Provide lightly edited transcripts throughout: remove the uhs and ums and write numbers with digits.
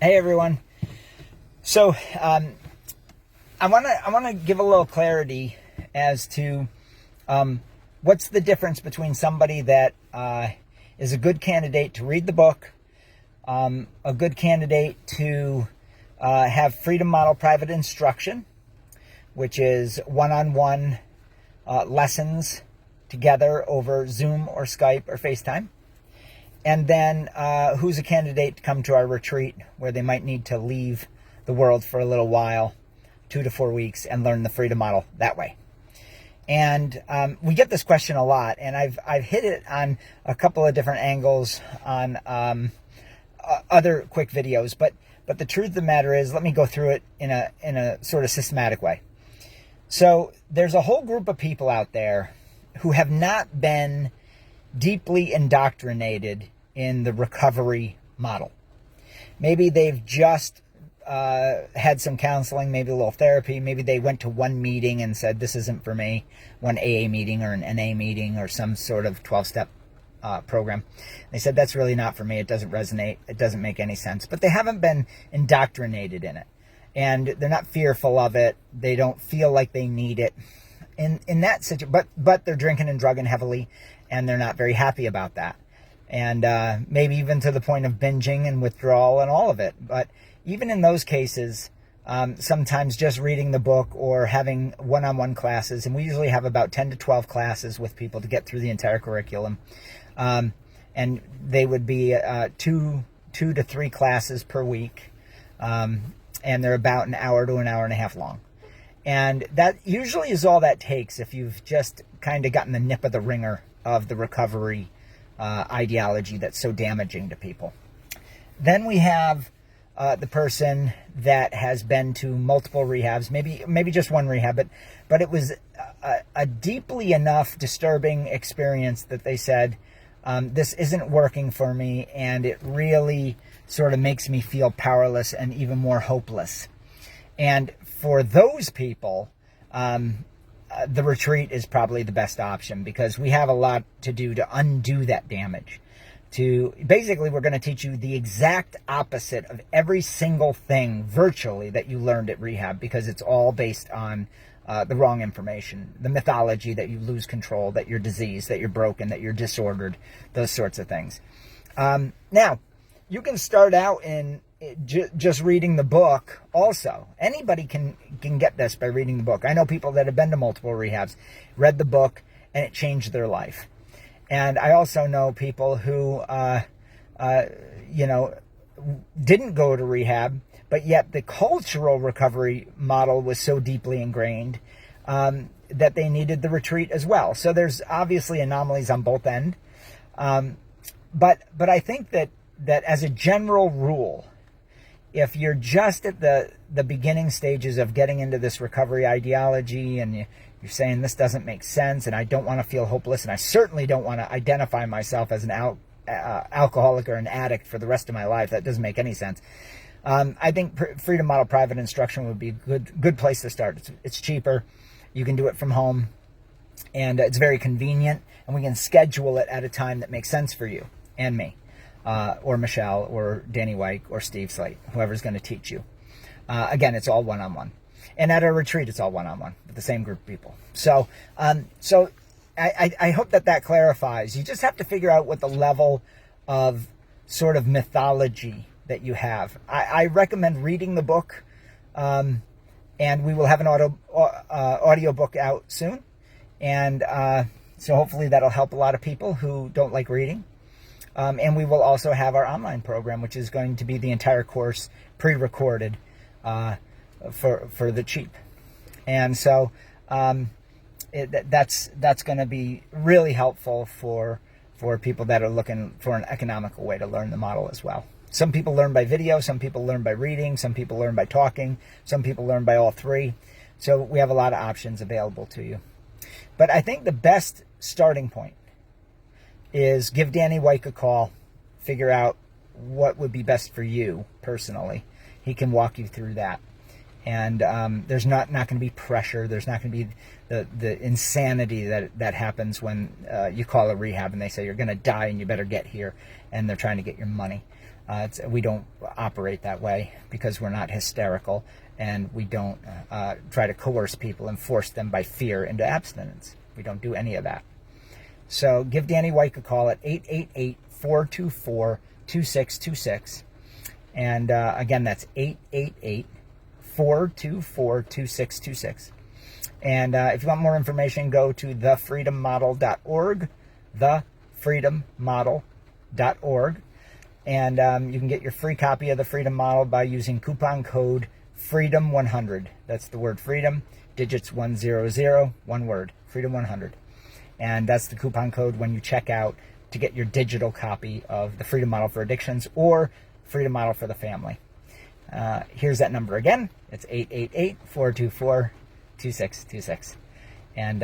Hey everyone. So I want to give a little clarity as to what's the difference between somebody that is a good candidate to read the book, a good candidate to have Freedom Model Private Instruction, which is one-on-one lessons together over Zoom or Skype or FaceTime. And then who's a candidate to come to our retreat where they might need to leave the world for a little while, 2 to 4 weeks, and learn the Freedom Model that way. And we get this question a lot, and I've hit it on a couple of different angles on other quick videos. But the truth of the matter is, let me go through it in a sort of systematic way. So there's a whole group of people out there who have not been deeply indoctrinated in the recovery model. Maybe they've just had some counseling, maybe a little therapy. Maybe they went to one meeting and said, this isn't for me, one AA meeting or an NA meeting or some sort of 12-step program. They said, that's really not for me. It doesn't resonate. It doesn't make any sense. But they haven't been indoctrinated in it. And they're not fearful of it. They don't feel like they need it. In that situation, but they're drinking and drugging heavily, and they're not very happy about that. And maybe even to the point of binging and withdrawal and all of it. But even in those cases, sometimes just reading the book or having one-on-one classes, and we usually have about 10 to 12 classes with people to get through the entire curriculum. And they would be two to three classes per week. And they're about an hour to an hour and a half long. And that usually is all that takes if you've just kind of gotten the nip of the ringer of the recovery ideology that's so damaging to people. Then we have the person that has been to multiple rehabs, maybe just one rehab, but it was a deeply enough disturbing experience that they said, this isn't working for me, and it really sort of makes me feel powerless and even more hopeless. And for those people, the retreat is probably the best option, because we have a lot to do to undo that damage. Basically, we're going to teach you the exact opposite of every single thing virtually that you learned at rehab, because it's all based on the wrong information, the mythology that you lose control, that you're diseased, that you're broken, that you're disordered, those sorts of things. Now, you can start out in just reading the book also. Anybody can get this by reading the book. I know people that have been to multiple rehabs, read the book, and it changed their life. And I also know people who, didn't go to rehab, but yet the cultural recovery model was so deeply ingrained that they needed the retreat as well. So there's obviously anomalies on both ends. But I think that as a general rule, if you're just at the beginning stages of getting into this recovery ideology, and you're saying this doesn't make sense, and I don't want to feel hopeless, and I certainly don't want to identify myself as an alcoholic or an addict for the rest of my life, that doesn't make any sense. I think Freedom Model Private Instruction would be a good place to start. It's cheaper. You can do it from home, and it's very convenient, and we can schedule it at a time that makes sense for you and me. Or Michelle, or Danny White, or Steve Slate, whoever's going to teach you. Again, it's all one-on-one. And at our retreat, it's all one-on-one with the same group of people. So I hope that clarifies. You just have to figure out what the level of sort of mythology that you have. I recommend reading the book, and we will have an audio book out soon. And so hopefully that'll help a lot of people who don't like reading. And we will also have our online program, which is going to be the entire course pre-recorded for the cheap. And so that's going to be really helpful for people that are looking for an economical way to learn the model as well. Some people learn by video, some people learn by reading, some people learn by talking, some people learn by all three. So we have a lot of options available to you. But I think the best starting point is give Danny White a call, figure out what would be best for you personally. He can walk you through that. And there's not going to be pressure. There's not going to be the insanity that happens when you call a rehab and they say you're going to die and you better get here, and they're trying to get your money. We don't operate that way because we're not hysterical, and we don't try to coerce people and force them by fear into abstinence. We don't do any of that. So give Danny White a call at 888-424-2626. And again, that's 888-424-2626. And if you want more information, go to thefreedommodel.org, thefreedommodel.org. And you can get your free copy of the Freedom Model by using coupon code FREEDOM100. That's the word freedom, digits 100, one word, FREEDOM100. And that's the coupon code when you check out to get your digital copy of the Freedom Model for Addictions or Freedom Model for the Family. Here's that number again. It's 888-424-2626. And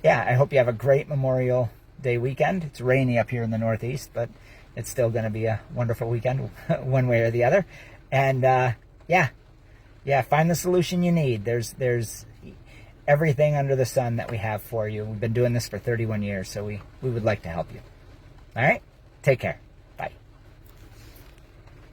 yeah, I hope you have a great Memorial Day weekend. It's rainy up here in the Northeast, but it's still going to be a wonderful weekend one way or the other. And yeah, find the solution you need. There's everything under the sun that we have for you. We've been doing this for 31 years, so we would like to help you. All right? Take care.